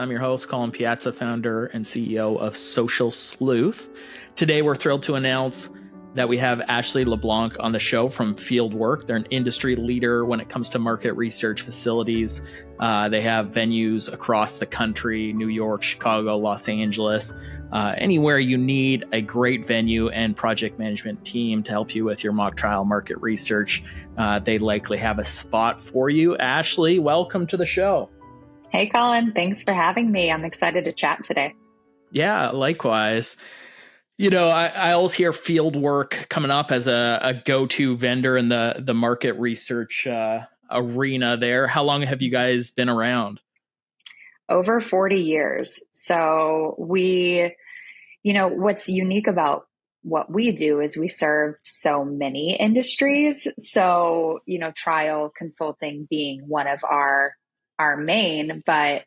I'm your host, Colin Piazza, founder and CEO of Social Sleuth. Today, we're thrilled to announce that we have Ashley Le Blanc on the show from Fieldwork. They're an industry leader when it comes to market research facilities. They have venues across the country, New York, Chicago, Los Angeles, anywhere you need a great venue and project management team to help you with your mock trial market research. They likely have a spot for you. Ashley, welcome to the show. Hey, Colin. Thanks for having me. I'm excited to chat today. Yeah, likewise. You know, I always hear Fieldwork coming up as a go-to vendor in the market research arena there. How long have you guys been around? Over 40 years. So what's unique about what we do is we serve so many industries. So, trial consulting being one of our main, but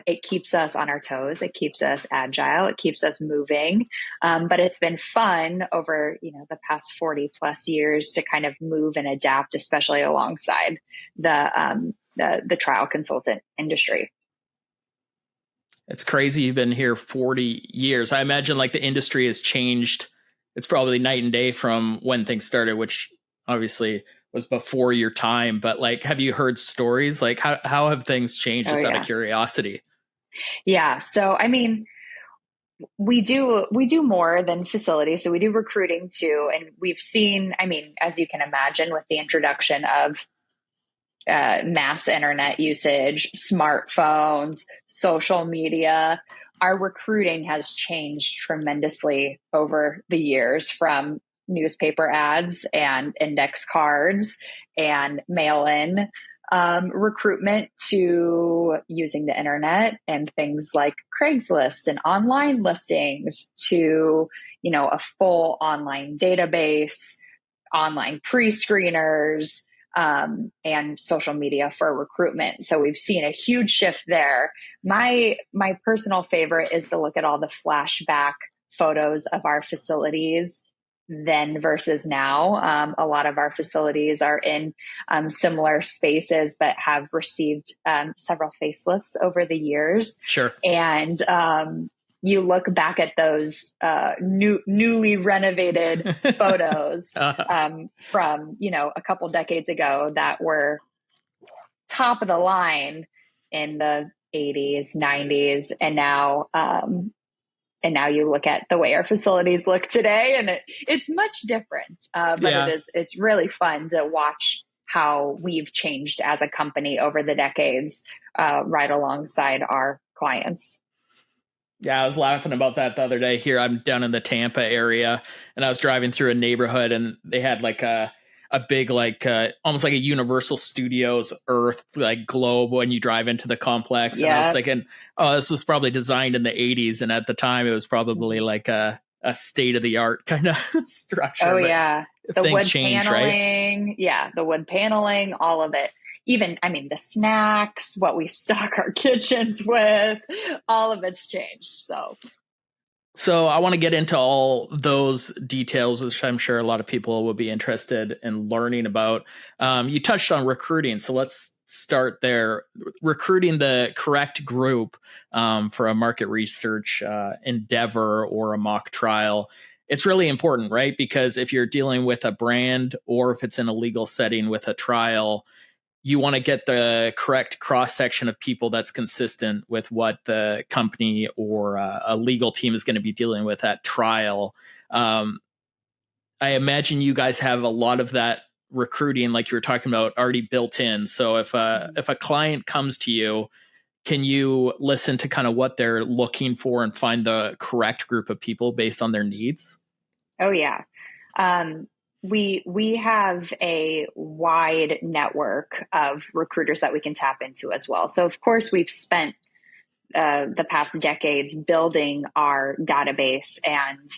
it keeps us on our toes. It keeps us agile. It keeps us moving. But it's been fun over, the past 40 plus years to kind of move and adapt, especially alongside the trial consultant industry. It's crazy. You've been here 40 years. I imagine like the industry has changed. It's probably night and day from when things started, which obviously was before your time, but like, have you heard stories? Like how have things changed just out of curiosity? Yeah. So, I mean, we do more than facilities. So we do recruiting too. And we've seen, as you can imagine, with the introduction of mass internet usage, smartphones, social media, our recruiting has changed tremendously over the years, from newspaper ads and index cards and mail-in recruitment to using the internet and things like Craigslist and online listings to, a full online database, online pre-screeners, and social media for recruitment. So we've seen a huge shift there. My personal favorite is to look at all the flashback photos of our facilities then versus now. A lot of our facilities are in similar spaces, but have received several facelifts over the years. Sure. And you look back at those newly renovated photos from, a couple decades ago that were top of the line in the 80s, 90s. And now you look at the way our facilities look today, and it's much different. But it's really fun to watch how we've changed as a company over the decades, right alongside our clients. Yeah, I was laughing about that the other day. Here, I'm down in the Tampa area, and I was driving through a neighborhood, and they had like a big, like almost like a Universal Studios Earth like globe when you drive into the complex. Yeah. And I was thinking, oh, this was probably designed in the 80s, and at the time, it was probably like a state of the art kind of structure. Oh yeah, the wood change, paneling, right? Yeah, the wood paneling, all of it. Even, the snacks, what we stock our kitchens with, all of it's changed. So I want to get into all those details, which I'm sure a lot of people will be interested in learning about. You touched on recruiting, so let's start there. Recruiting the correct group for a market research endeavor or a mock trial. It's really important, right? Because if you're dealing with a brand or if it's in a legal setting with a trial, you want to get the correct cross-section of people that's consistent with what the company or a legal team is going to be dealing with at trial. I imagine you guys have a lot of that recruiting, like you were talking about, already built in. So if a client comes to you, can you listen to kind of what they're looking for and find the correct group of people based on their needs? Oh, yeah. We have a wide network of recruiters that we can tap into as well. So, of course, we've spent the past decades building our database and,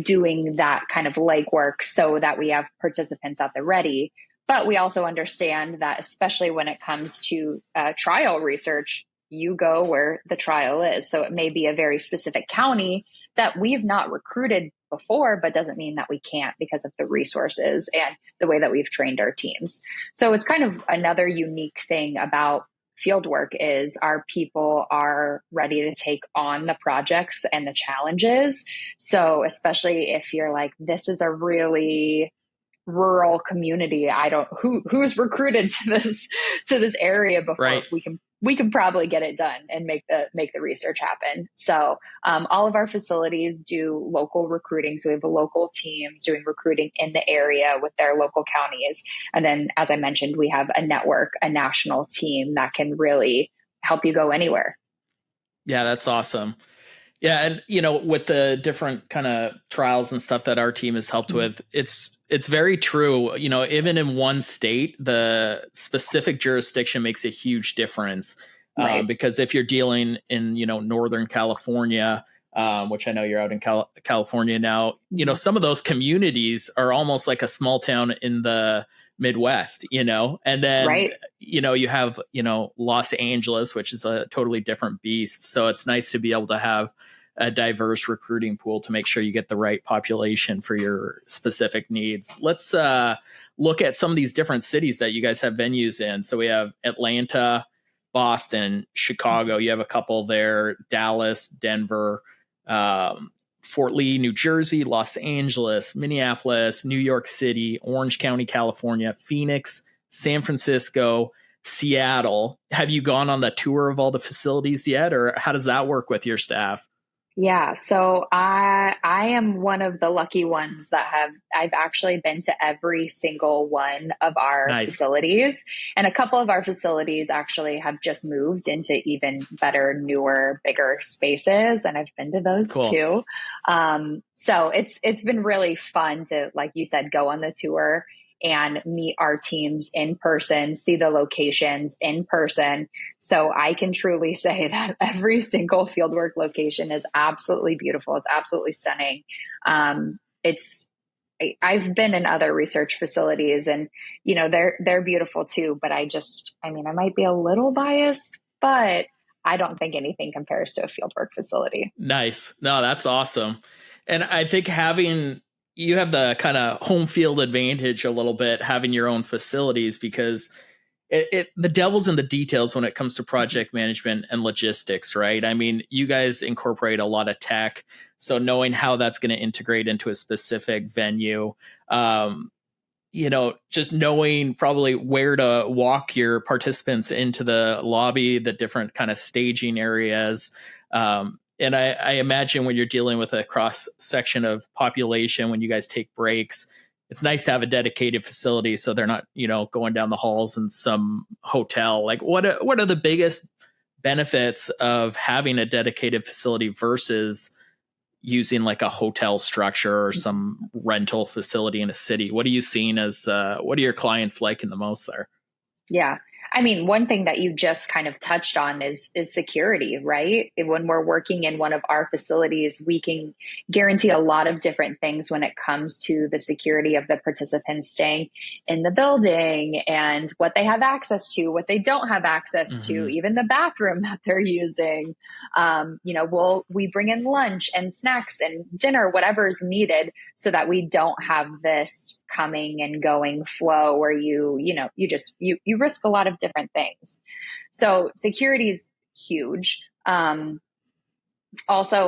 doing that kind of legwork so that we have participants at the ready. But we also understand that, especially when it comes to trial research, you go where the trial is. So it may be a very specific county that we've not recruited before, but doesn't mean that we can't because of the resources and the way that we've trained our teams. So it's kind of another unique thing about Fieldwork is our people are ready to take on the projects and the challenges. So especially if you're like, this is a really rural community. I don't who's recruited to this area before Right. we can probably get it done and make the research happen. So all of our facilities do local recruiting. So we have local teams doing recruiting in the area with their local counties. And then, as I mentioned, we have a network, a national team that can really help you go anywhere. Yeah, that's awesome. Yeah, and with the different kind of trials and stuff that our team has helped with, it's very true. Even in one state, the specific jurisdiction makes a huge difference. Right. Because if you're dealing in Northern California, which I know you're out in California now, some of those communities are almost like a small town in the Midwest, and then Right. you have Los Angeles, which is a totally different beast. So it's nice to be able to have a diverse recruiting pool to make sure you get the right population for your specific needs. Let's look at some of these different cities that you guys have venues in. So we have Atlanta, Boston, Chicago. You have a couple there, Dallas, Denver, Fort Lee, New Jersey, Los Angeles, Minneapolis, New York City, Orange County, California, Phoenix, San Francisco, Seattle. Have you gone on the tour of all the facilities yet, or how does that work with your staff? Yeah, so I am one of the lucky ones that I've actually been to every single one of our Nice. facilities, and a couple of our facilities actually have just moved into even better, newer, bigger spaces, and I've been to those Cool. too. So it's been really fun to, like you said, go on the tour and meet our teams in person, see the locations in person. So I can truly say that every single fieldwork location is absolutely beautiful. It's absolutely stunning. I've been in other research facilities and, they're beautiful too, but I might be a little biased, but I don't think anything compares to a fieldwork facility. Nice. No, that's awesome. And I think you have the kind of home field advantage a little bit having your own facilities, because the devil's in the details when it comes to project management and logistics, right? I mean, you guys incorporate a lot of tech, so knowing how that's going to integrate into a specific venue, just knowing probably where to walk your participants into the lobby, the different kind of staging areas. And I imagine when you're dealing with a cross section of population, when you guys take breaks, it's nice to have a dedicated facility so they're not, going down the halls in some hotel. Like what are the biggest benefits of having a dedicated facility versus using like a hotel structure or some rental facility in a city? What are you seeing as what are your clients liking the most there? Yeah. I mean, one thing that you just kind of touched on is security, right? When we're working in one of our facilities, we can guarantee a lot of different things when it comes to the security of the participants staying in the building and what they have access to, what they don't have access to, even the bathroom that they're using. We bring in lunch and snacks and dinner, whatever's needed, so that we don't have this coming and going flow where you risk a lot of different things. So security is huge. Also,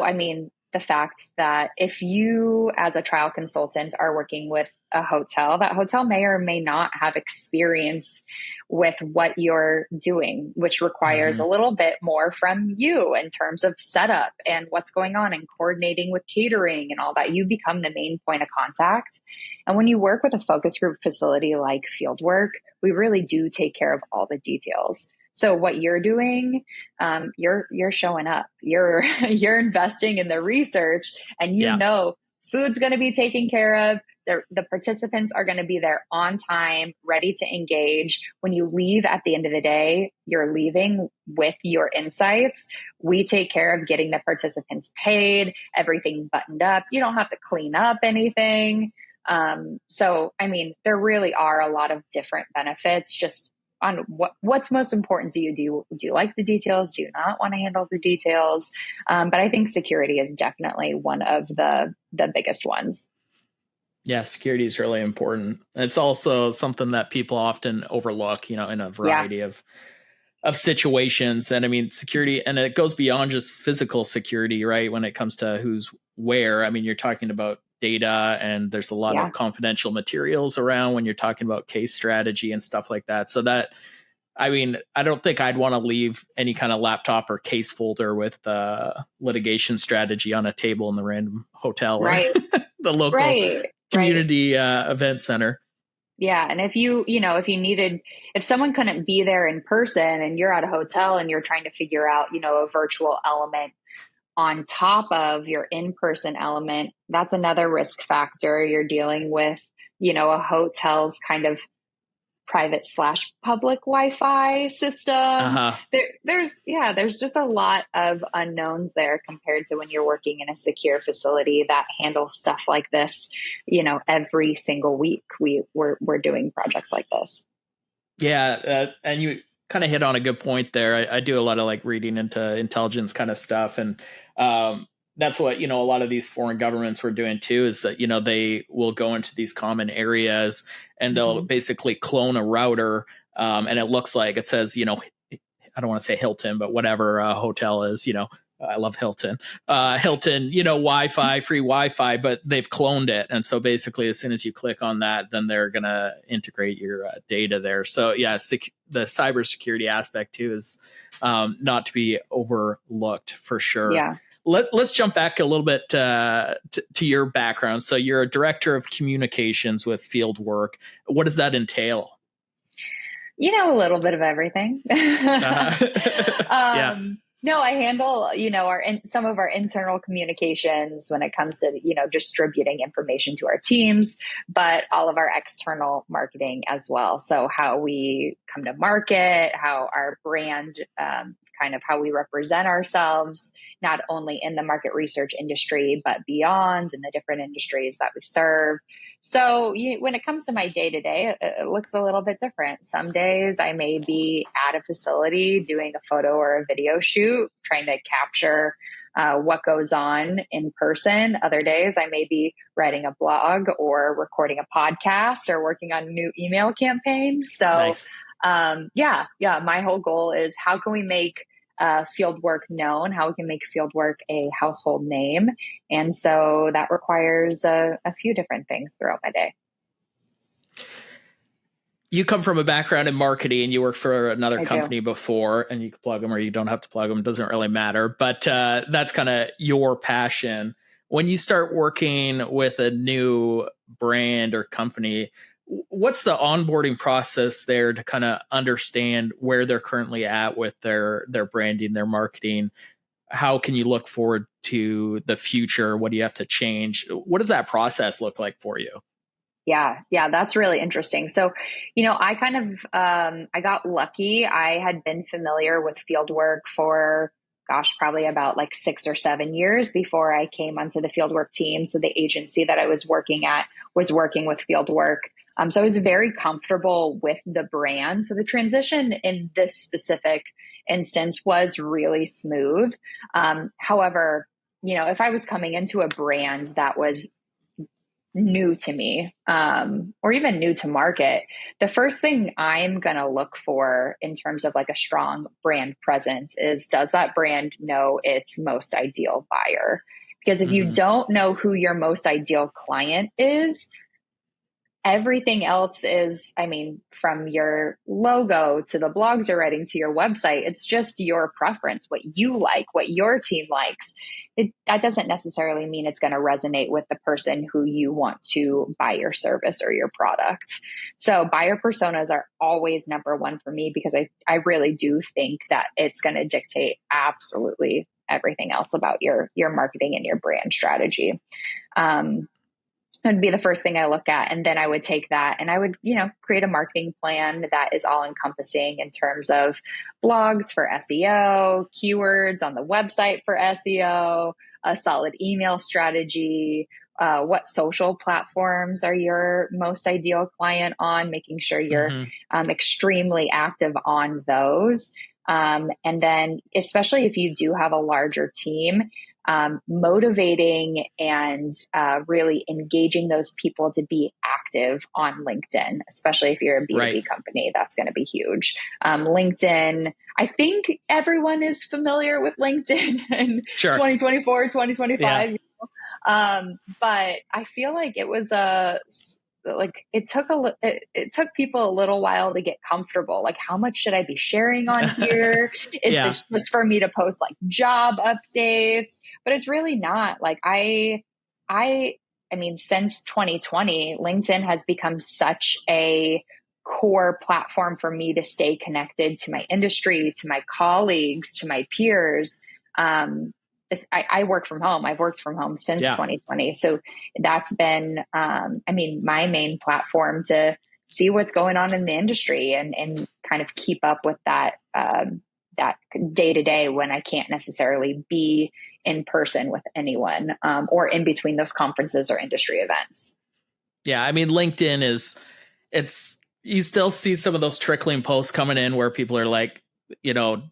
I mean, the fact that if you, as a trial consultant, are working with a hotel, that hotel may or may not have experience with what you're doing, which requires a little bit more from you in terms of setup and what's going on and coordinating with catering and all that. You become the main point of contact. And when you work with a focus group facility like Fieldwork, we really do take care of all the details. So what you're doing, you're showing up, you're investing in the research, and food's going to be taken care of. The participants are going to be there on time, ready to engage. When you leave at the end of the day, you're leaving with your insights. We take care of getting the participants paid, everything buttoned up. You don't have to clean up anything. So, I mean, there really are a lot of different benefits just on what's most important to you. Do you like the details? Do you not want to handle the details? But I think security is definitely one of the biggest ones. Yeah, security is really important. It's also something that people often overlook, in a variety of of situations. And I mean, security, and it goes beyond just physical security, right? When it comes to who's where, I mean, you're talking about data, and there's a lot Yeah. of confidential materials around when you're talking about case strategy and stuff like that. So that, I mean, I don't think I'd want to leave any kind of laptop or case folder with litigation strategy on a table in the random hotel or Right. the local Right. community event center. Yeah. And if someone couldn't be there in person and you're at a hotel and you're trying to figure out, a virtual element on top of your in-person element, that's another risk factor. You're dealing with, a hotel's kind of private/public Wi-Fi system. Uh-huh. There's just a lot of unknowns there compared to when you're working in a secure facility that handles stuff like this. Every single week we're doing projects like this. Yeah, and you kind of hit on a good point there. I do a lot of like reading into intelligence kind of stuff, and that's what a lot of these foreign governments were doing too. Is that they will go into these common areas and they'll basically clone a router, and it looks like it says I don't want to say Hilton, but whatever hotel is I love Hilton. Hilton, Wi-Fi, free Wi-Fi, but they've cloned it. And so basically as soon as you click on that, then they're going to integrate your data there. So yeah, the cybersecurity aspect too is not to be overlooked for sure. Yeah. Let's jump back a little bit to your background. So you're a director of communications with Fieldwork. What does that entail? A little bit of everything. Yeah. No, I handle, some of our internal communications when it comes to, distributing information to our teams, but all of our external marketing as well. So how we come to market, how our brand, kind of how we represent ourselves, not only in the market research industry, but beyond in the different industries that we serve. So when it comes to my day to day, it looks a little bit different. Some days I may be at a facility doing a photo or a video shoot, trying to capture what goes on in person. Other days I may be writing a blog or recording a podcast or working on a new email campaign. So Nice. My whole goal is how can we make Fieldwork known, how we can make Fieldwork a household name. And so that requires a few different things throughout my day. You come from a background in marketing. You worked for another company before, and you can plug them or you don't have to plug them. It doesn't really matter. But that's kind of your passion. When you start working with a new brand or company, what's the onboarding process there to kind of understand where they're currently at with their branding, their marketing? How can you look forward to the future? What do you have to change? What does that process look like for you? Yeah, that's really interesting. So, I kind of, I got lucky. I had been familiar with Fieldwork for, probably about like 6 or 7 years before I came onto the Fieldwork team. So the agency that I was working at was working with Fieldwork. So I was very comfortable with the brand. So the transition in this specific instance was really smooth. However, if I was coming into a brand that was new to me, or even new to market, the first thing I'm going to look for in terms of like a strong brand presence is, does that brand know its most ideal buyer? Because if you don't know who your most ideal client is, everything else is, from your logo to the blogs you're writing to your website, it's just your preference, what you like, what your team likes. That doesn't necessarily mean it's going to resonate with the person who you want to buy your service or your product. So buyer personas are always number one for me, because I really do think that it's going to dictate absolutely everything else about your marketing and your brand strategy. Would be the first thing I look at. And then I would take that and I would, create a marketing plan that is all encompassing in terms of blogs for SEO, keywords on the website for SEO, a solid email strategy, what social platforms are your most ideal client on, making sure you're extremely active on those. And then especially if you do have a larger team, motivating and really engaging those people to be active on LinkedIn, especially if you're a Right. B2B company. That's going to be huge. LinkedIn, I think everyone is familiar with LinkedIn in Sure. 2024, 2025. Yeah. But I feel like it was it took people a little while to get comfortable. Like, how much should I be sharing on here? Is Yeah. this just for me to post like job updates? But it's really not. Like, I mean, since 2020, LinkedIn has become such a core platform for me to stay connected to my industry, to my colleagues, to my peers. I work from home. I've worked from home since Yeah. 2020. So that's been, I mean, my main platform to see what's going on in the industry and kind of keep up with that, that day to day when I can't necessarily be in person with anyone, or in between those conferences or industry events. Yeah. I mean, LinkedIn it's, you still see some of those trickling posts coming in where people are like, you know,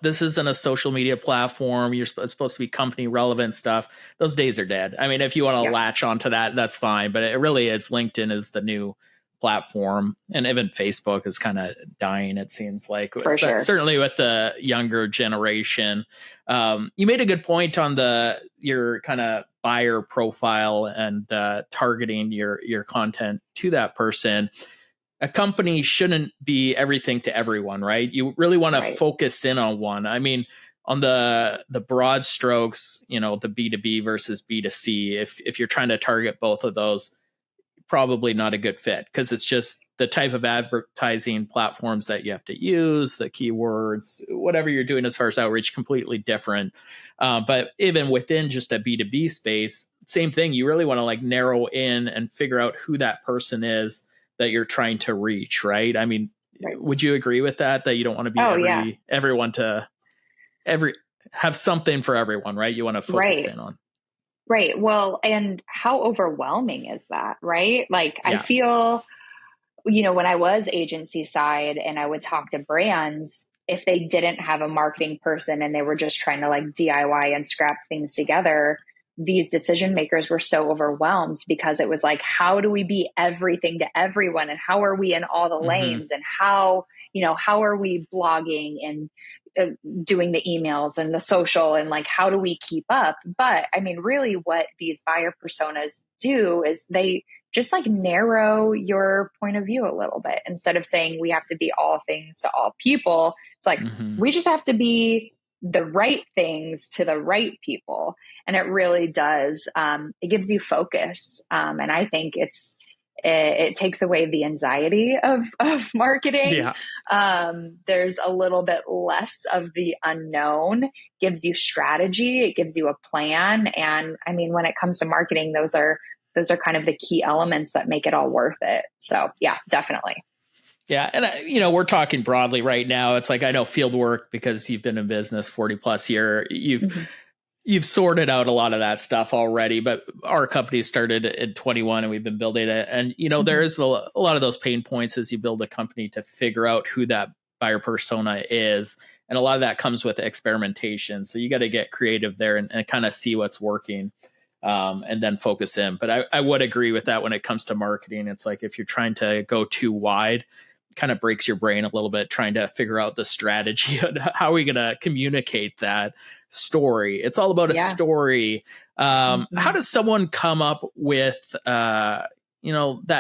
this isn't a social media platform. It's supposed to be company relevant stuff. Those days are dead. I mean, if you want to Yeah, latch onto that, that's fine. But it really is, LinkedIn is the new platform. And even Facebook is kind of dying, it seems like, for sure. certainly with the younger generation. You made a good point on your kind of buyer profile and targeting your content to that person. A company shouldn't be everything to everyone, right? You really want to Right. focus in on one. I mean, on the broad strokes, you know, the B2B versus B2C, if you're trying to target both of those, probably not a good fit, because it's just the type of advertising platforms that you have to use, the keywords, whatever you're doing as far as outreach, completely different. But even within just a B2B space, same thing. You really want to like narrow in and figure out who that person is that you're trying to reach, right? I mean, Right. would you agree with that? That you don't want to be Oh, yeah. everyone to every have something for everyone, right? You want to focus Right. in on. Right. Well, and how overwhelming is that, right? Like, I Yeah. feel, when I was agency side and I would talk to brands, if they didn't have a marketing person and they were just trying to like DIY and scrap things together, these decision makers were so overwhelmed because it was like, how do we be everything to everyone? And how are we in all the Mm-hmm. lanes? And how are we blogging and doing the emails and the social, and like, how do we keep up? But I mean, really what these buyer personas do is they just like narrow your point of view a little bit. Instead of saying we have to be all things to all people, it's like, Mm-hmm. we just have to be the right things to the right people. And it really does, it gives you focus. And I think it takes away the anxiety of marketing. Yeah. There's a little bit less of the unknown, gives you strategy, it gives you a plan. And I mean, when it comes to marketing, those are kind of the key elements that make it all worth it. So yeah, definitely. Yeah. And, we're talking broadly right now. It's like, I know Fieldwork, because you've been in business 40 plus year, Mm-hmm. you've sorted out a lot of that stuff already, but our company started in 21 and we've been building it. And, there is a lot of those pain points as you build a company to figure out who that buyer persona is. And a lot of that comes with experimentation. So you got to get creative there and kind of see what's working. And then focus in. But I would agree with that when it comes to marketing. It's like, if you're trying to go too wide, it kind of breaks your brain a little bit trying to figure out the strategy and how are we going to communicate that story. It's all about a Yeah. story. Mm-hmm. How does someone come up with that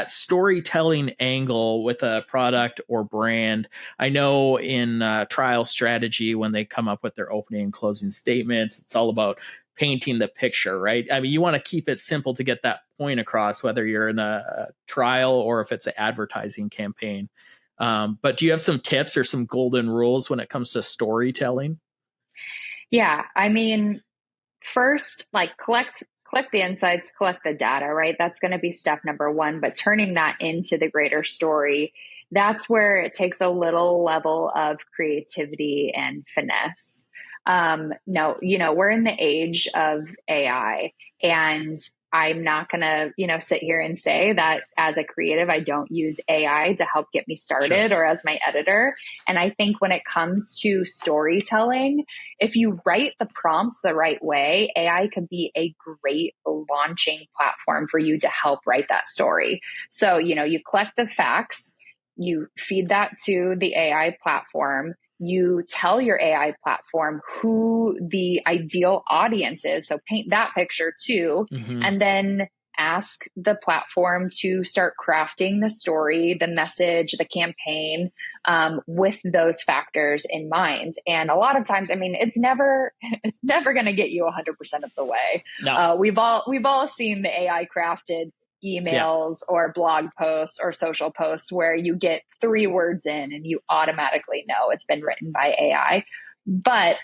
storytelling angle with a product or brand? I know in trial strategy, when they come up with their opening and closing statements, it's all about painting the picture, right? I mean, you want to keep it simple to get that point across, whether you're in a trial or if it's an advertising campaign. But do you have some tips or some golden rules when it comes to storytelling? Yeah. I mean, first, like, collect the insights, collect the data, right? That's going to be step number one. But turning that into the greater story, that's where it takes a little level of creativity and finesse. No, we're in the age of AI, and I'm not going to, sit here and say that as a creative, I don't use AI to help get me started or as my editor. And I think when it comes to storytelling, if you write the prompts the right way, AI could be a great launching platform for you to help write that story. So, you collect the facts, you feed that to the AI platform, you tell your AI platform who the ideal audience is. So paint that picture too. And then ask the platform to start crafting the story, the message, the campaign with those factors in mind. And a lot of times, it's never going to get you 100% of the way. No. We've all seen the AI crafted emails or blog posts or social posts where you get 3 words in and you automatically know it's been written by AI. But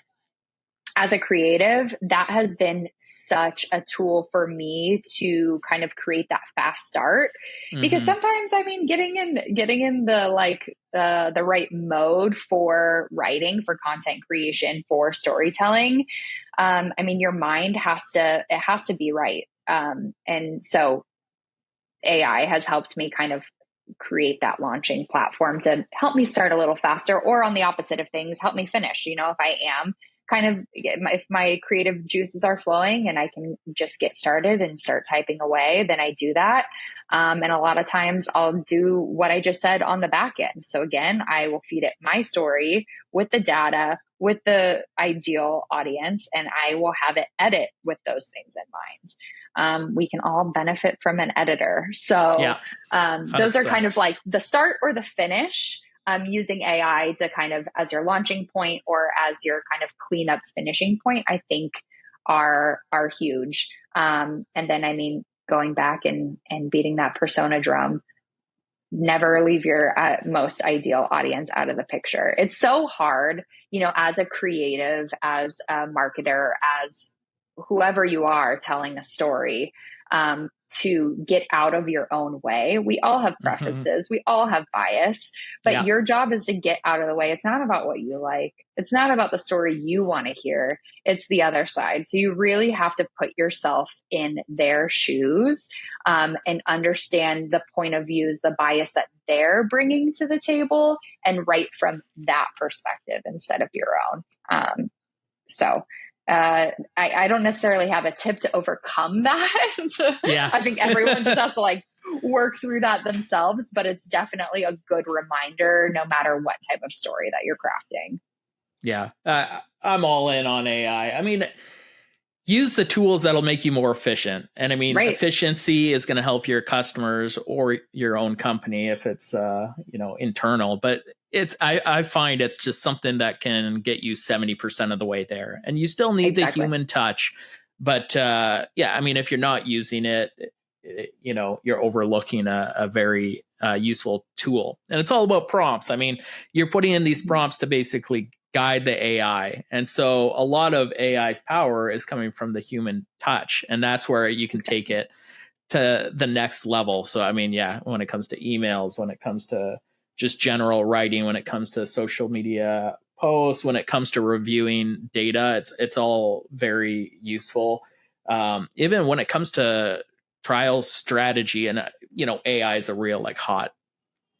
as a creative, that has been such a tool for me to kind of create that fast start. Because sometimes, getting in the right mode for writing, for content creation, for storytelling, your mind has to be right. And so AI has helped me kind of create that launching platform to help me start a little faster, or on the opposite of things, help me finish. If I am if my creative juices are flowing and I can just get started and start typing away, then I do that. And a lot of times I'll do what I just said on the back end. So again, I will feed it my story with the data, with the ideal audience, and I will have it edit with those things in mind. We can all benefit from an editor. So those are kind of like the start or the finish. Using AI to kind of as your launching point or as your kind of cleanup finishing point, I think are huge. And then, going back and beating that persona drum, never leave your most ideal audience out of the picture. It's so hard, as a creative, as a marketer, as whoever you are telling a story, to get out of your own way. We all have preferences. We all have bias, but your job is to get out of the way. It's not about what you like. It's not about the story you want to hear. It's the other side. So you really have to put yourself in their shoes, and understand the point of views, the bias that they're bringing to the table, and write from that perspective instead of your own. I don't necessarily have a tip to overcome that. I think everyone just has to work through that themselves, but it's definitely a good reminder no matter what type of story that you're crafting. Yeah. I'm all in on AI. Use the tools that'll make you more efficient. And efficiency is going to help your customers or your own company if it's, internal, but I find it's just something that can get you 70% of the way there, and you still need the human touch. But if you're not using it, you're overlooking a very useful tool. And it's all about prompts. You're putting in these prompts to basically guide the AI. And so a lot of AI's power is coming from the human touch. And that's where you can take it to the next level. So, when it comes to emails, when it comes to just general writing, when it comes to social media posts, when it comes to reviewing data, it's all very useful. Even when it comes to trial strategy, and AI is a real hot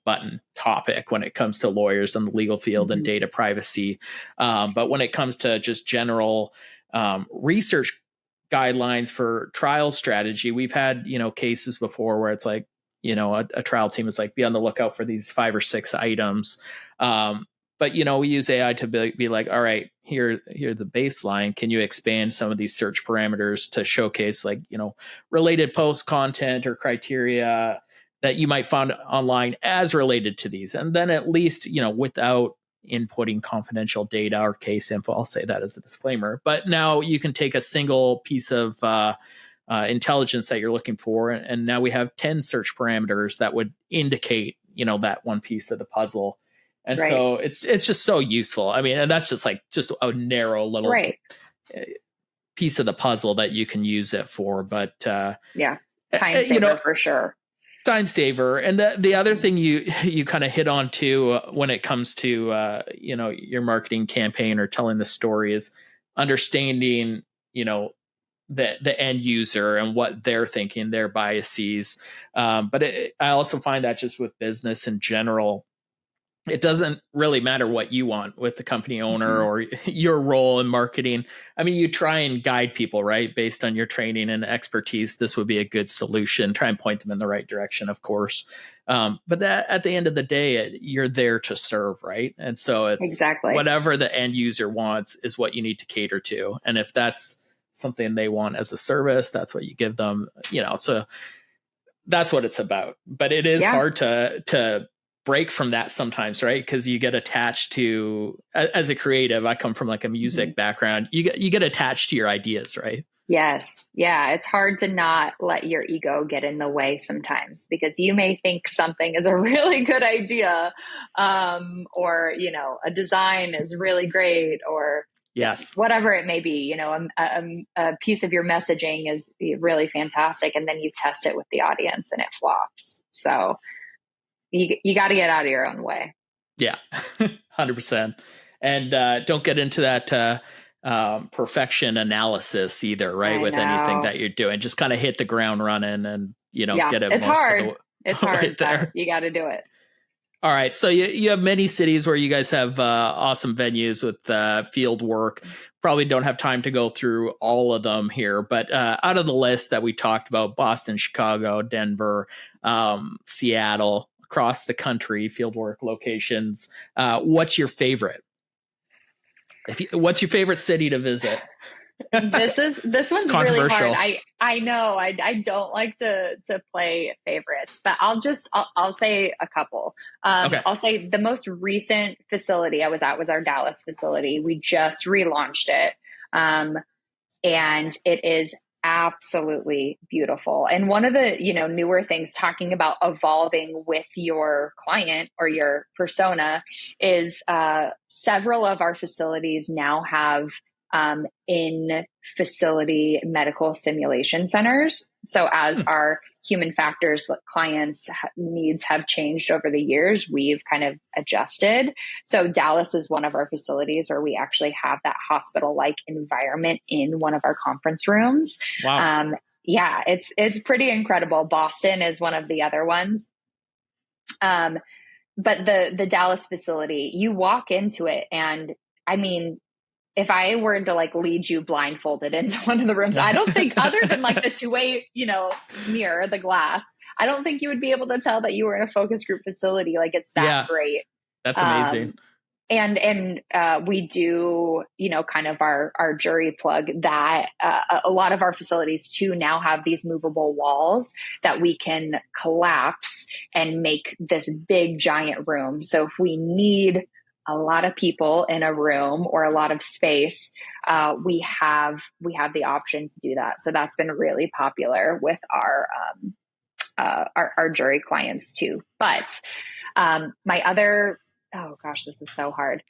button topic when it comes to lawyers in the legal field and data privacy. But when it comes to just general research guidelines for trial strategy, we've had cases before where it's a trial team is be on the lookout for these 5 or 6 items. But we use AI to be like, all right, here the baseline. Can you expand some of these search parameters to showcase related post content or criteria that you might find online as related to these? And then at least, without inputting confidential data or case info, I'll say that as a disclaimer. But now you can take a single piece of intelligence that you're looking for, and now we have 10 search parameters that would indicate that one piece of the puzzle. And so it's just so useful. And that's just just a narrow little piece of the puzzle that you can use it for. But time saver for sure. Time saver. And the other thing you kind of hit on too, when it comes to your marketing campaign or telling the story, is understanding the end user and what they're thinking, their biases. But I also find that just with business in general, it doesn't really matter what you want with the company owner or your role in marketing. I mean, you try and guide people, right? Based on your training and expertise, this would be a good solution. Try and point them in the right direction, of course. But at the end of the day, you're there to serve, right? And so it's Exactly. whatever the end user wants is what you need to cater to. And if that's something they want as a service, that's what you give them, so that's what it's about. But it is hard to break from that sometimes, right? Because you get attached to, as a creative, I come from like a music background, you get attached to your ideas, right? Yes. Yeah. It's hard to not let your ego get in the way sometimes, because you may think something is a really good idea, or, a design is really great, or yes, whatever it may be, a piece of your messaging is really fantastic. And then you test it with the audience and it flops. So you got to get out of your own way. Yeah, 100%. And don't get into that perfection analysis either, right? With anything that you're doing, just kind of hit the ground running and, get it. It's hard. It's hard. There. You got to do it. All right. So you have many cities where you guys have awesome venues with Fieldwork. Probably don't have time to go through all of them here, but out of the list that we talked about, Boston, Chicago, Denver, Seattle, across the country, Fieldwork locations, what's your favorite? What's your favorite city to visit? This one's really hard. I know I don't like to play favorites, but I'll say a couple. Okay. I'll say the most recent facility I was at was our Dallas facility. We just relaunched it, and it is absolutely beautiful. And one of the newer things, talking about evolving with your client or your persona, is several of our facilities now have in facility medical simulation centers. So as our human factors clients needs have changed over the years, we've kind of adjusted. So Dallas is one of our facilities where we actually have that hospital-like environment in one of our conference rooms. Wow. Yeah, it's pretty incredible. Boston is one of the other ones. But the Dallas facility, you walk into it, and I mean, if I were to lead you blindfolded into one of the rooms, I don't think, other than the two-way, mirror, the glass, I don't think you would be able to tell that you were in a focus group facility. It's that great. That's amazing. And we do, kind of our jury plug that a lot of our facilities too now have these movable walls that we can collapse and make this big giant room. So if we need a lot of people in a room or a lot of space, we have the option to do that. So that's been really popular with our jury clients too. But my other, oh gosh, this is so hard.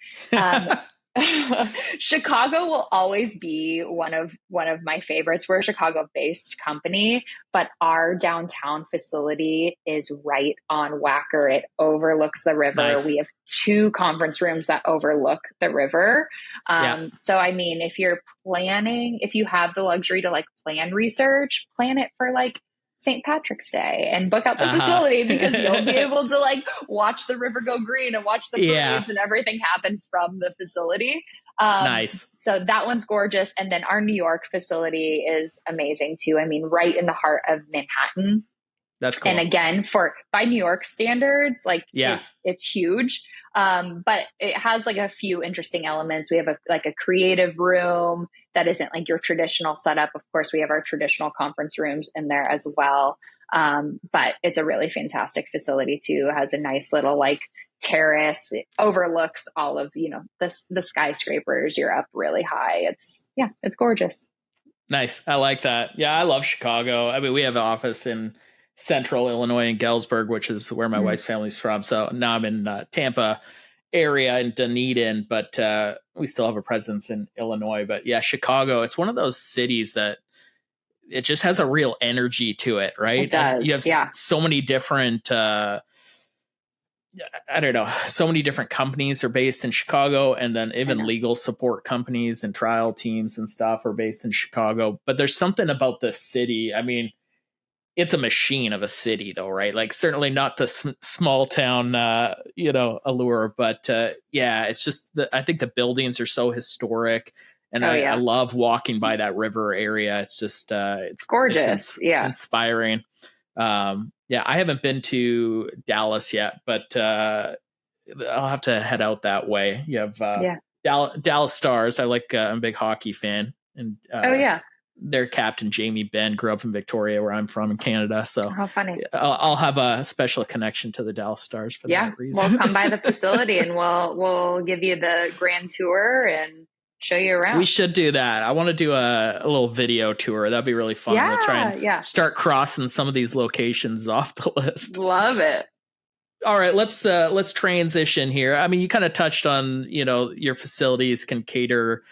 Chicago will always be one of my favorites. We're a Chicago-based company, but our downtown facility is right on Wacker. It overlooks the river. Nice. We have 2 conference rooms that overlook the river. So I mean, if you have the luxury to plan research, plan it for St. Patrick's Day and book out the facility, because you'll be able to watch the river go green and watch the parades and everything happens from the facility. Nice. So that one's gorgeous. And then our New York facility is amazing too. I mean, right in the heart of Manhattan. That's cool. And again, by New York standards, it's huge. But it has a few interesting elements. We have a creative room that isn't your traditional setup. Of course, we have our traditional conference rooms in there as well. But it's a really fantastic facility too. It has a nice little terrace. It overlooks all of, the skyscrapers. You're up really high. It's gorgeous. Nice. I like that. Yeah, I love Chicago. I mean, we have an office in Central Illinois in Galesburg, which is where my wife's family's from. So now I'm in Tampa area in Dunedin, but we still have a presence in Illinois. But yeah, Chicago, it's one of those cities that it just has a real energy to it, right? It does. And you have so many different I don't know, so many different companies are based in Chicago, and then I even know. legal support companies and trial teams and stuff are based in Chicago. But there's something about the city. I mean, it's a machine of a city, though, right? Like, certainly not the small town, allure, but yeah, it's just I think the buildings are so historic, and Oh I yeah. love walking by that river area. It's just It's gorgeous. Yeah. inspiring. Yeah, I haven't been to Dallas yet, but I'll have to head out that way. You have Yeah. Dallas Stars. I'm a big hockey fan, and Oh yeah. their captain Jamie Benn grew up in Victoria, where I'm from in Canada. So How funny. I'll have a special connection to the Dallas Stars for Yeah. that Well, reason. come by the facility and we'll give you the grand tour and show you We around. should do that. I want to do a little video tour. That'd be really fun. We'll try Yeah. and Yeah. start crossing some of these locations off the list. Love it. All right, let's transition here. I mean, you kind of touched on, your facilities can cater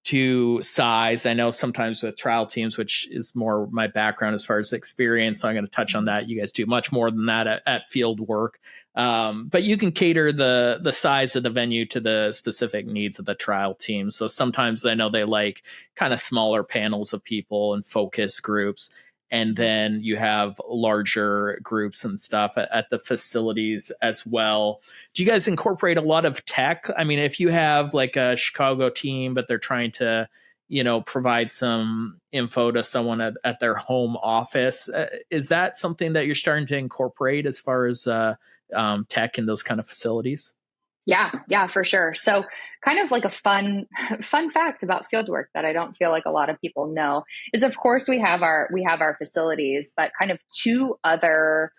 to size. I know sometimes with trial teams, which is more my background as far as experience, so I'm going to touch on that. You guys do much more than that at Fieldwork, but you can cater the size of the venue to the specific needs of the trial team. So sometimes I know they like kind of smaller panels of people and focus groups, and then you have larger groups and stuff at the facilities as well. Do you guys incorporate a lot of tech? I mean, if you have like a Chicago team, but they're trying to, provide some info to someone at their home office, is that something that you're starting to incorporate as far as tech in those kind of facilities? Yeah, yeah, for sure. So kind of like a fun fact about fieldwork that I don't feel like a lot of people know is, of course, we have our facilities, but kind of two other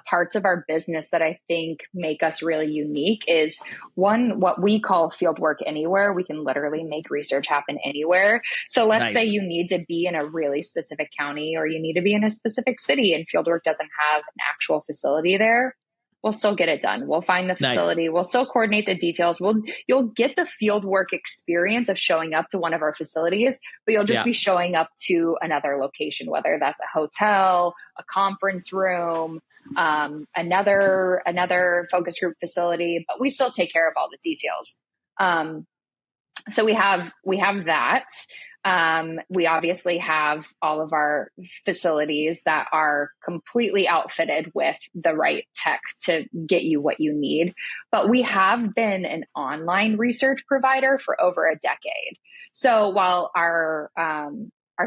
parts of our business that I think make us really unique is one, what we call fieldwork anywhere. We can literally make research happen anywhere. So let's say Nice. you need to be in a really specific county or you need to be in a specific city and fieldwork doesn't have an actual facility there. We'll still get it done. We'll find the Nice. facility. We'll still coordinate the details. You'll get the field work experience of showing up to one of our facilities, but you'll just Yeah. be showing up to another location, whether that's a hotel, a conference room, another focus group facility. But we still take care of all the details. So we have that. We obviously have all of our facilities that are completely outfitted with the right tech to get you what you need. But we have been an online research provider for over a decade. So while our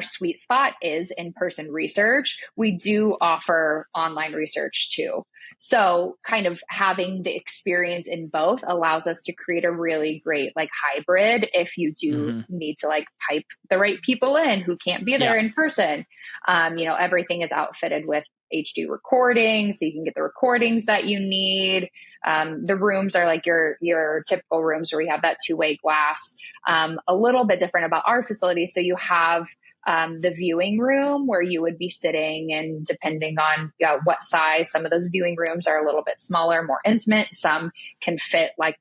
sweet spot is in-person research, we do offer online research too. So kind of having the experience in both allows us to create a really great like hybrid if you do Mm-hmm. need to like pipe the right people in who can't be there Yeah. in person. Everything is outfitted with HD recording, so you can get the recordings that you need. The rooms are like your typical rooms where you have that two-way glass. A little bit different about our facility. So you have the viewing room where you would be sitting, and depending on what size, some of those viewing rooms are a little bit smaller, more intimate. Some can fit like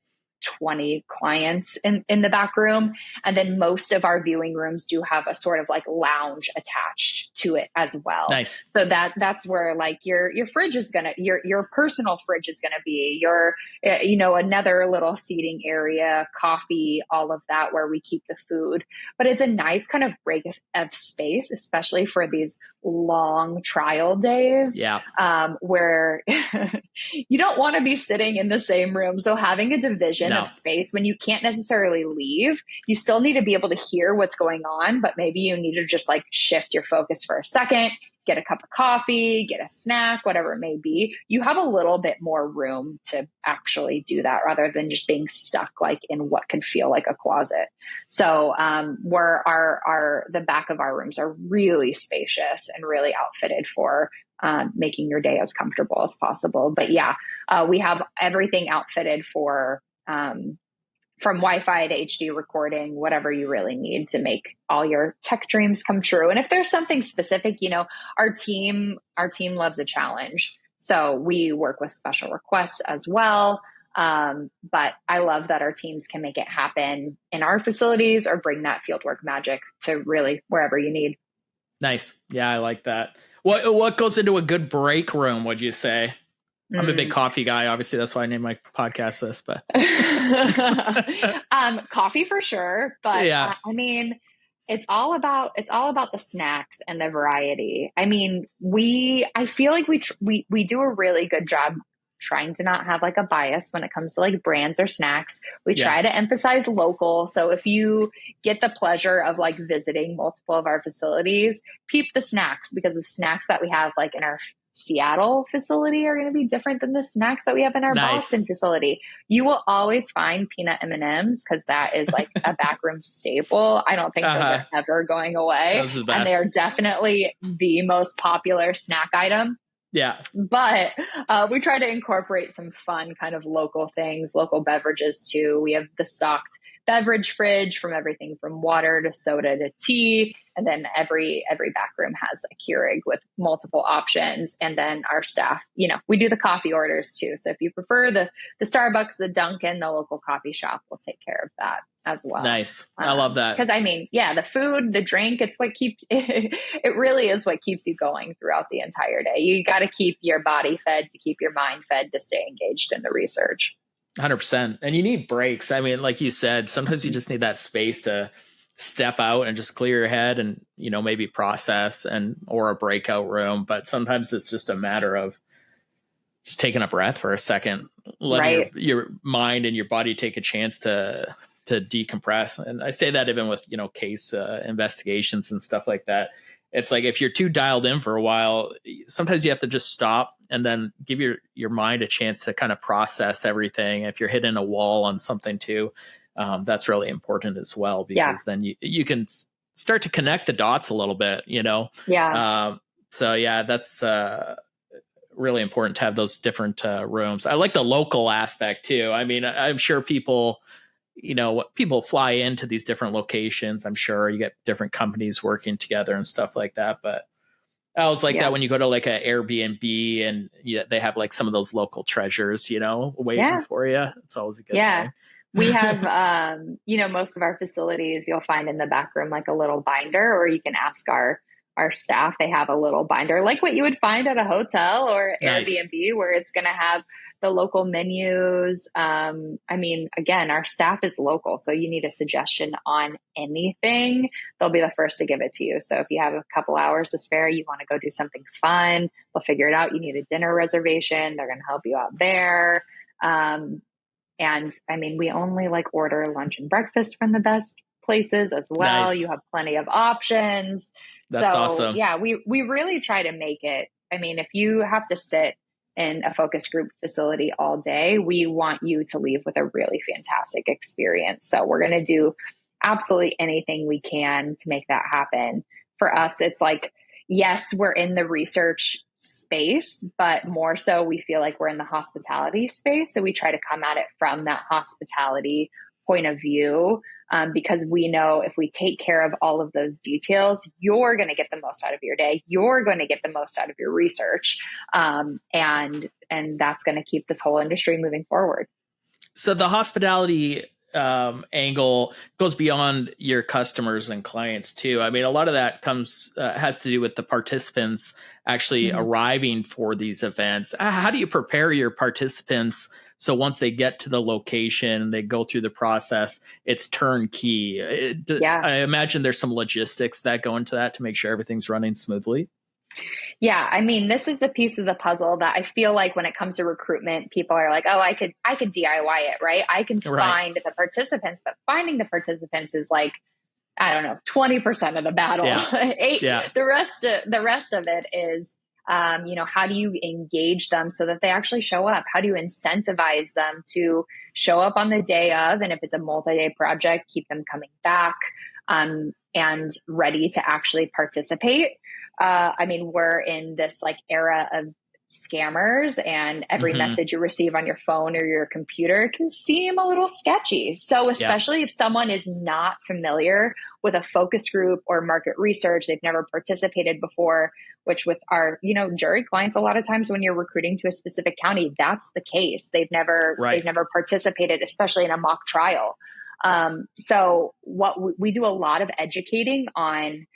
20 clients in the back room. And then most of our viewing rooms do have a sort of like lounge attached to it as well. Nice. So that's where like your fridge is gonna your personal fridge is gonna be your another little seating area, coffee, all of that where we keep the food. But it's a nice kind of break of space, especially for these long trial days, Yeah. where you don't want to be sitting in the same room. So having a division No. of space when you can't necessarily leave, you still need to be able to hear what's going on, but maybe you need to just like shift your focus for a second, get a cup of coffee, get a snack, whatever it may be. You have a little bit more room to actually do that rather than just being stuck like in what can feel like a closet. So where the back of our rooms are really spacious and really outfitted for making your day as comfortable as possible. But yeah, we have everything outfitted for from Wi-Fi to HD recording, whatever you really need to make all your tech dreams come true. And if there's something specific, our team loves a challenge. So we work with special requests as well. But I love that our teams can make it happen in our facilities or bring that fieldwork magic to really wherever you need. Nice. Yeah, I like that. What goes into a good break room, would you say? I'm a big coffee guy. Obviously, that's why I named my podcast this. But coffee for sure. But yeah, I mean, it's all about the snacks and the variety. I mean, I feel like we do a really good job trying to not have like a bias when it comes to like brands or snacks. We yeah, try to emphasize local. So if you get the pleasure of like visiting multiple of our facilities, peep the snacks, because the snacks that we have like in our Seattle facility are going to be different than the snacks that we have in our nice. Boston facility. You will always find peanut M&Ms because that is like a backroom staple. I don't think those are ever going away, Those are the and they best. are definitely the most popular snack item. Yeah, But we try to incorporate some fun kind of local things, local beverages too. We have the stocked beverage fridge from everything from water to soda to tea. And then every back room has a Keurig with multiple options. And then our staff, we do the coffee orders too. So if you prefer the Starbucks, the Dunkin', the local coffee shop will take care of that as well. nice. I love that. Because I mean, yeah, the food, the drink, it's what keeps it really is what keeps you going throughout the entire day. You got to keep your body fed to keep your mind fed to stay engaged in the research. 100%. And you need breaks. I mean, like you said, sometimes you just need that space to step out and just clear your head and, maybe process or a breakout room. But sometimes it's just a matter of just taking a breath for a second, letting Right. your mind and your body take a chance to decompress. And I say that even with, case investigations and stuff like that. It's like if you're too dialed in for a while, sometimes you have to just stop and then give your mind a chance to kind of process everything. If you're hitting a wall on something too, that's really important as well, because then you can start to connect the dots a little bit, Yeah. So yeah, that's really important to have those different rooms. I like the local aspect too. I mean, I'm sure people fly into these different locations. I'm sure you get different companies working together and stuff like that. But I always like that when you go to like an Airbnb and they have like some of those local treasures, waiting for you. It's always a good thing. We have, most of our facilities you'll find in the back room like a little binder, or you can ask our staff. They have a little binder like what you would find at a hotel or Nice. Airbnb, where it's going to have the local menus. I mean, again, our staff is local, so you need a suggestion on anything, they'll be the first to give it to you. So if you have a couple hours to spare, you want to go do something fun, they'll figure it out. You need a dinner reservation, they're going to help you out there. And I mean, we only like order lunch and breakfast from the best places as well. Nice. You have plenty of options. That's awesome. Yeah, we really try to make it. I mean, if you have to sit in a focus group facility all day, we want you to leave with a really fantastic experience. So we're going to do absolutely anything we can to make that happen. For us, it's like, yes, we're in the research space, but more so we feel like we're in the hospitality space. So we try to come at it from that hospitality point of view, because we know if we take care of all of those details, you're going to get the most out of your day. You're going to get the most out of your research. And that's going to keep this whole industry moving forward. So the hospitality angle goes beyond your customers and clients too. I mean, a lot of that has to do with the participants actually arriving for these events. How do you prepare your participants so once they get to the location, they go through the process, it's turnkey? I imagine there's some logistics that go into that to make sure everything's running smoothly. Yeah, I mean, this is the piece of the puzzle that I feel like when it comes to recruitment, people are like, "Oh, I could DIY it, right? I can find the participants," but finding the participants is like, I don't know, 20% of the battle. The rest of it is, how do you engage them so that they actually show up? How do you incentivize them to show up on the day of? And if it's a multi-day project, keep them coming back and ready to actually participate. I mean, we're in this like era of scammers, and every message you receive on your phone or your computer can seem a little sketchy. So especially if someone is not familiar with a focus group or market research, they've never participated before, which with our, jury clients, a lot of times when you're recruiting to a specific county, that's the case. They've never participated, especially in a mock trial. So what we do a lot of educating on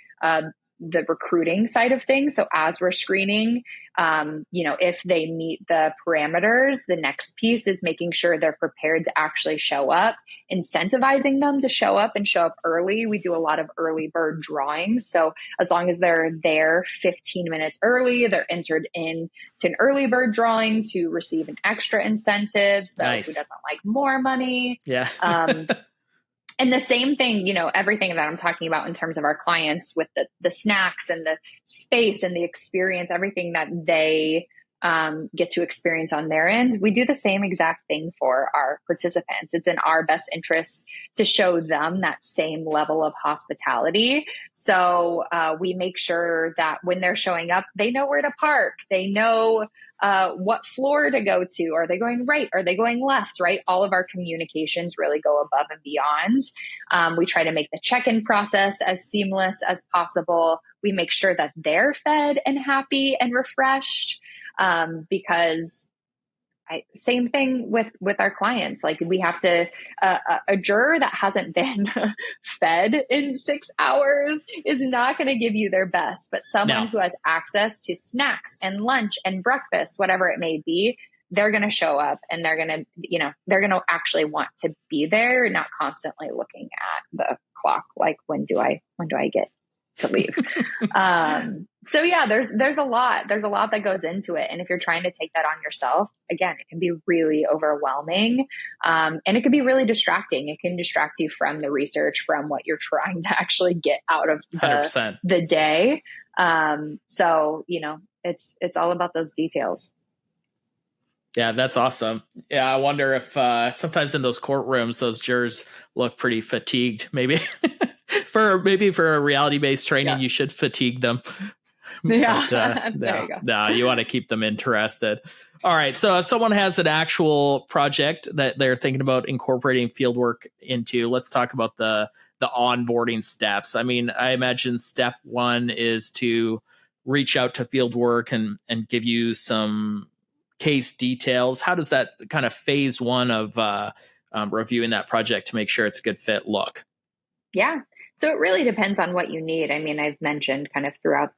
the recruiting side of things. So as we're screening, if they meet the parameters, the next piece is making sure they're prepared to actually show up, incentivizing them to show up and show up early. We do a lot of early bird drawings. So as long as they're there 15 minutes early, they're entered in to an early bird drawing to receive an extra incentive. So Nice. who doesn't like more money? Yeah. And the same thing, everything that I'm talking about in terms of our clients with the snacks and the space and the experience, everything that they get to experience on their end, we do the same exact thing for our participants. It's in our best interest to show them that same level of hospitality. So we make sure that when they're showing up, they know where to park. They know what floor to go to. Are they going right? Are they going left? Right? All of our communications really go above and beyond. We try to make the check-in process as seamless as possible. We make sure that they're fed and happy and refreshed, because same thing with our clients. Like we have to, a juror that hasn't been fed in 6 hours is not going to give you their best, but someone who has access to snacks and lunch and breakfast, whatever it may be, they're going to show up and they're going to actually want to be there, not constantly looking at the clock. Like, when do I get to leave? So yeah, there's a lot that goes into it. And if you're trying to take that on yourself, again, it can be really overwhelming. And it can be really distracting. It can distract you from the research, from what you're trying to actually get out of the day. So, it's all about those details. Yeah, that's awesome. Yeah, I wonder if sometimes in those courtrooms, those jurors look pretty fatigued. Maybe for a reality-based training, you should fatigue them. Yeah, there you go. No, you want to keep them interested. All right. So if someone has an actual project that they're thinking about incorporating Fieldwork into, let's talk about the onboarding steps. I mean, I imagine step one is to reach out to Fieldwork and give you some case details. How does that kind of phase one of reviewing that project to make sure it's a good fit look? Yeah. So it really depends on what you need. I mean, I've mentioned kind of throughout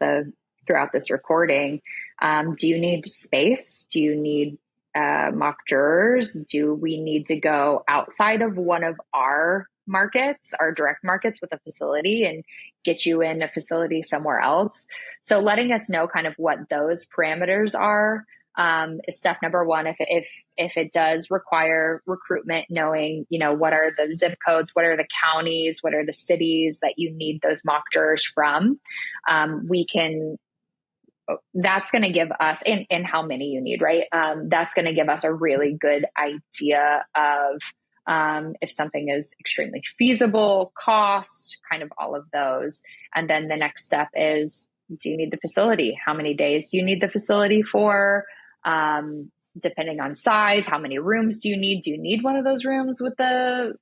this recording, do you need space? Do you need mock jurors? Do we need to go outside of one of our markets, our direct markets with a facility, and get you in a facility somewhere else? So letting us know kind of what those parameters are is step number one. If it does require recruitment, knowing, what are the zip codes, what are the counties, what are the cities that you need those mock jurors from, that's going to give us, and how many you need, right? That's going to give us a really good idea of if something is extremely feasible, cost, kind of all of those. And then the next step is, do you need the facility? How many days do you need the facility for? Depending on size, how many rooms do you need? Do you need one of those rooms with the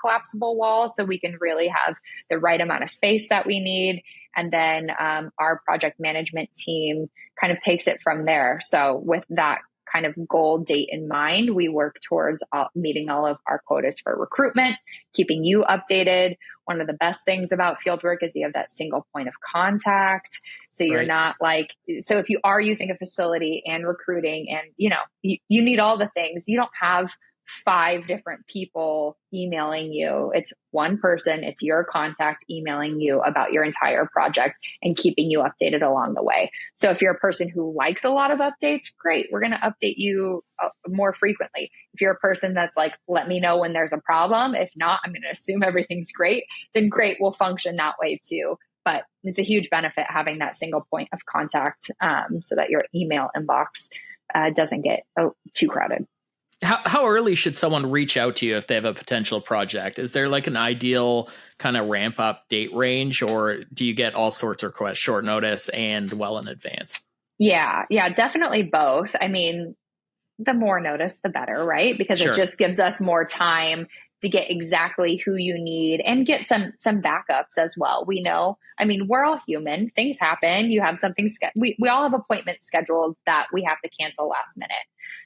collapsible wall, so we can really have the right amount of space that we need? And then our project management team kind of takes it from there. So with that kind of goal date in mind, we work towards meeting all of our quotas for recruitment, keeping you updated. One of the best things about Fieldwork is you have that single point of contact. So you're not like, so if you are using a facility and recruiting and, you need all the things, you don't have 5 different people emailing you. It's one person, it's your contact emailing you about your entire project and keeping you updated along the way. So if you're a person who likes a lot of updates, great, we're going to update you more frequently. If you're a person that's like, let me know when there's a problem, if not, I'm going to assume everything's great, then great, we'll function that way too. But it's a huge benefit having that single point of contact, so that your email inbox doesn't get too crowded. How early should someone reach out to you if they have a potential project? Is there like an ideal kind of ramp up date range, or do you get all sorts of requests short notice and well in advance? Yeah, definitely both. I mean, the more notice, the better, right? Because it just gives us more time to get exactly who you need and get some backups as well. We know, I mean, we're all human. Things happen. You have something, we all have appointments scheduled that we have to cancel last minute.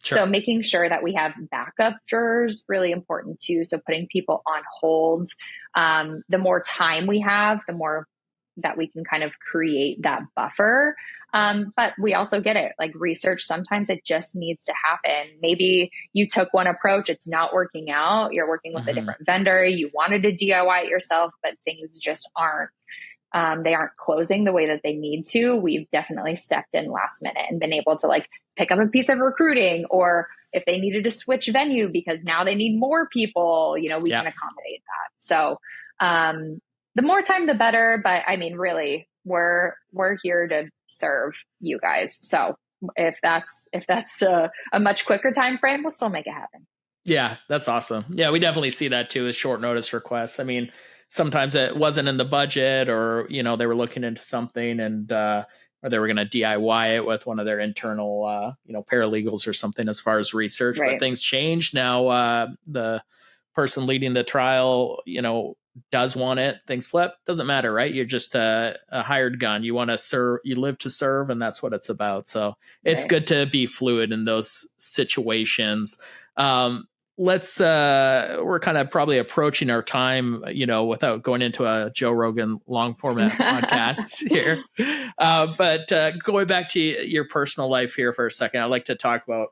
Sure. So making sure that we have backup jurors, really important too. So putting people on hold, the more time we have, the more that we can kind of create that buffer. But we also get it, like research, sometimes it just needs to happen. Maybe you took one approach, it's not working out. You're working with a different vendor. You wanted to DIY it yourself, but things just aren't, they aren't closing the way that they need to. We've definitely stepped in last minute and been able to like pick up a piece of recruiting, or if they needed to switch venue because now they need more people, you know, we can accommodate that. So, the more time, the better. But I mean, really, we're here to serve you guys. So if that's a much quicker time frame, we'll still make it happen. Yeah, that's awesome. Yeah, we definitely see that too as short notice requests. I mean, sometimes it wasn't in the budget, or you know, they were looking into something and or they were going to DIY it with one of their internal you know, paralegals or something as far as research. Right. But things changed now. The person leading the trial, you know, does want it. Things flip. Doesn't matter, right? You're just a hired gun. You want to serve. You live to serve, and that's what it's about. So it's good to be fluid in those situations. We're kind of probably approaching our time, you know, without going into a Joe Rogan long format podcast here. But going back to your personal life here for a second, I'd like to talk about,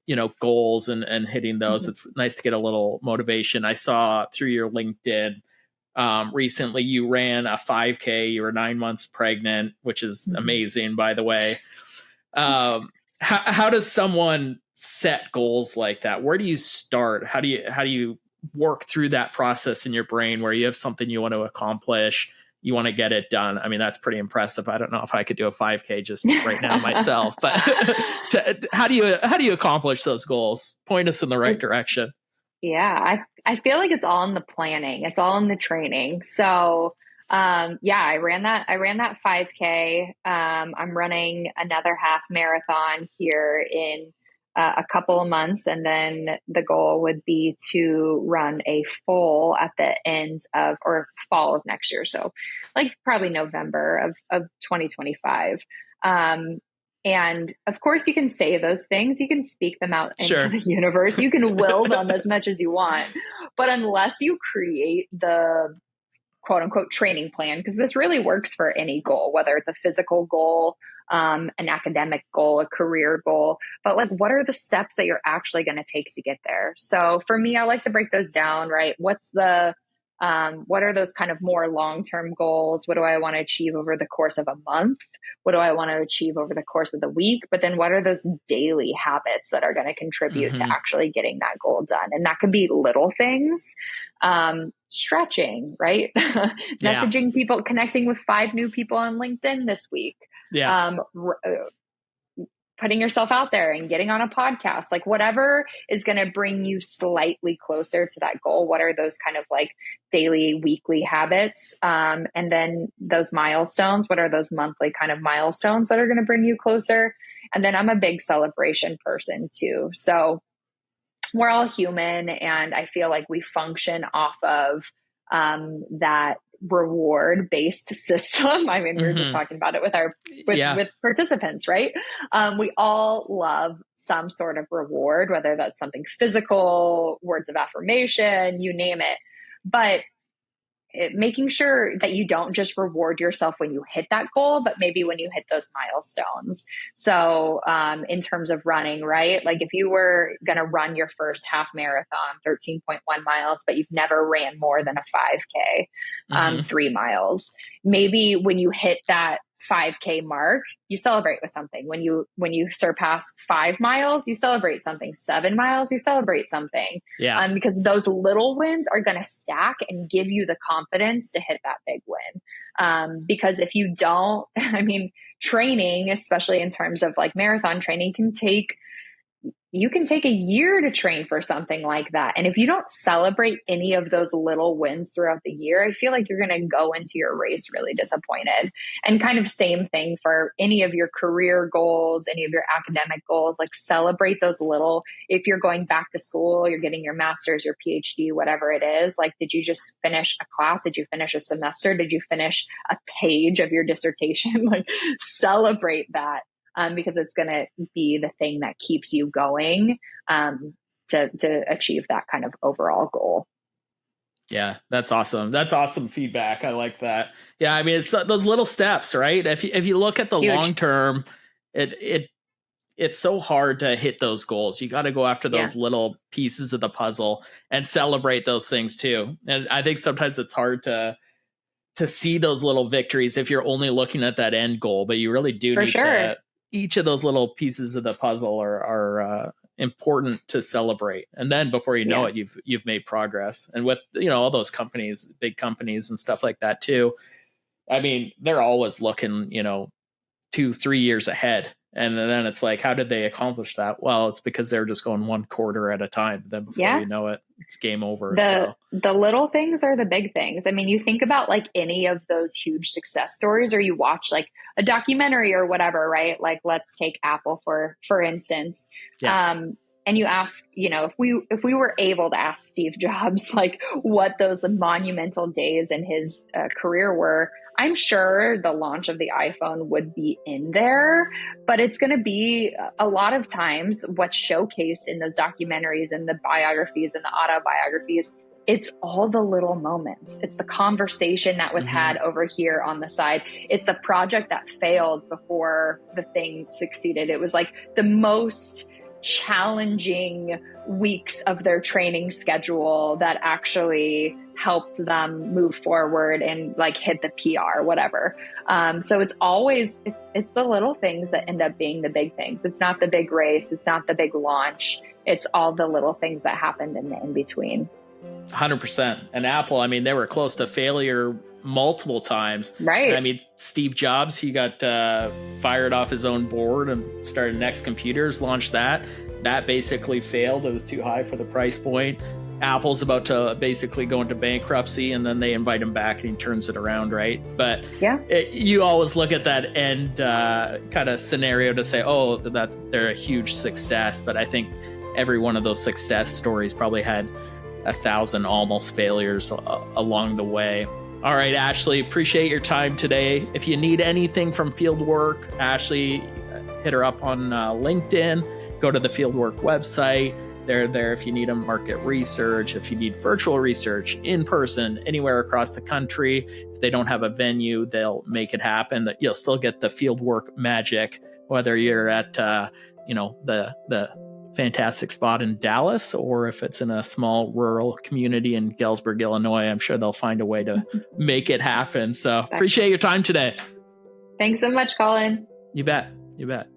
you know, goals and hitting those. Mm-hmm. It's nice to get a little motivation. I saw through your LinkedIn recently you ran a 5K. You were 9 months pregnant, which is amazing, by the way. How does someone set goals like that? Where do you start? How do you work through that process in your brain where you have something you want to accomplish, you want to get it done? I mean, that's pretty impressive. I don't know if I could do a 5K just right now myself, but how do you accomplish those goals? Point us in the right direction. Yeah, I feel like it's all in the planning. It's all in the training. So yeah, I ran that 5K. I'm running another half marathon here in a couple of months. And then the goal would be to run a full at the end of, or fall of next year. So like probably November of 2025. And of course you can say those things, you can speak them out into the universe. You can will them as much as you want, but unless you create the quote unquote training plan, because this really works for any goal, whether it's a physical goal, an academic goal, a career goal, but like, what are the steps that you're actually going to take to get there? So for me, I like to break those down, right? What are those kind of more long-term goals? What do I want to achieve over the course of a month? What do I want to achieve over the course of the week? But then what are those daily habits that are going to contribute to actually getting that goal done? And that could be little things, stretching, right? Messaging people, connecting with 5 new people on LinkedIn this week. Putting yourself out there and getting on a podcast, like whatever is going to bring you slightly closer to that goal. What are those kind of like daily, weekly habits? And then those milestones, what are those monthly kind of milestones that are going to bring you closer? And then I'm a big celebration person too. So we're all human, and I feel like we function off of that reward based system. I mean, we were just talking about it with participants, right? We all love some sort of reward, whether that's something physical, words of affirmation, you name it. But making sure that you don't just reward yourself when you hit that goal, but maybe when you hit those milestones. So in terms of running, right? Like if you were going to run your first half marathon, 13.1 miles, but you've never ran more than a 5K, 3 miles, maybe when you hit that 5K mark, you celebrate with something. When you surpass 5 miles, you celebrate something. 7 miles, you celebrate something. Because those little wins are going to stack and give you the confidence to hit that big win. Because if you don't, I mean, training, especially in terms of like marathon training, you can take a year to train for something like that. And if you don't celebrate any of those little wins throughout the year, I feel like you're going to go into your race really disappointed. And kind of same thing for any of your career goals, any of your academic goals, like celebrate those little, if you're going back to school, you're getting your master's, your PhD, whatever it is, like, did you just finish a class? Did you finish a semester? Did you finish a page of your dissertation? Like celebrate that. Because it's going to be the thing that keeps you going to achieve that kind of overall goal. Yeah, that's awesome. That's awesome feedback. I like that. Yeah, I mean, it's those little steps, right? If you look at the long Huge. term, it it's so hard to hit those goals. You got to go after Yeah, those little pieces of the puzzle and celebrate those things too. And I think sometimes it's hard to see those little victories if you're only looking at that end goal, but you really do for need sure. to, each of those little pieces of the puzzle are important to celebrate. And then before you know Yeah. it, you've made progress. And with, all those companies, big companies and stuff like that too. I mean, they're always looking, 2-3 years ahead. And then it's like, how did they accomplish that? Well, it's because they're just going one quarter at a time. Then before Yeah. you know it, it's game over. The So the little things are the big things. I mean, you think about like any of those huge success stories, or you watch like a documentary or whatever, right? Like let's take Apple for instance. yeah. Um, and you ask, if we were able to ask Steve Jobs like what those monumental days in his career were, I'm sure the launch of the iPhone would be in there, but it's going to be a lot of times what's showcased in those documentaries and the biographies and the autobiographies. It's all the little moments. It's the conversation that was had over here on the side. It's the project that failed before the thing succeeded. It was like the most challenging weeks of their training schedule that actually helped them move forward and like hit the PR, whatever. So it's always, it's the little things that end up being the big things. It's not the big race. It's not the big launch. It's all the little things that happened in the in between. 100%. And Apple, I mean, they were close to failure multiple times. Right. I mean, Steve Jobs, he got fired off his own board and started Next Computers, launched that. That basically failed. It was too high for the price point. Apple's about to basically go into bankruptcy, and then they invite him back and he turns it around, right? But yeah, you always look at that end kind of scenario to say, oh, that they're a huge success. But I think every one of those success stories probably had 1,000 almost failures along the way. All right, Ashley, appreciate your time today. If you need anything from Fieldwork, Ashley, hit her up on LinkedIn. Go to the Fieldwork website. They're there if you need a market research, if you need virtual research, in person, anywhere across the country. If they don't have a venue, they'll make it happen. That you'll still get the Fieldwork magic, whether you're at the fantastic spot in Dallas, or if it's in a small rural community in Galesburg, Illinois. I'm sure they'll find a way to make it happen. So appreciate your time today. Thanks so much, Colin. You bet. You bet.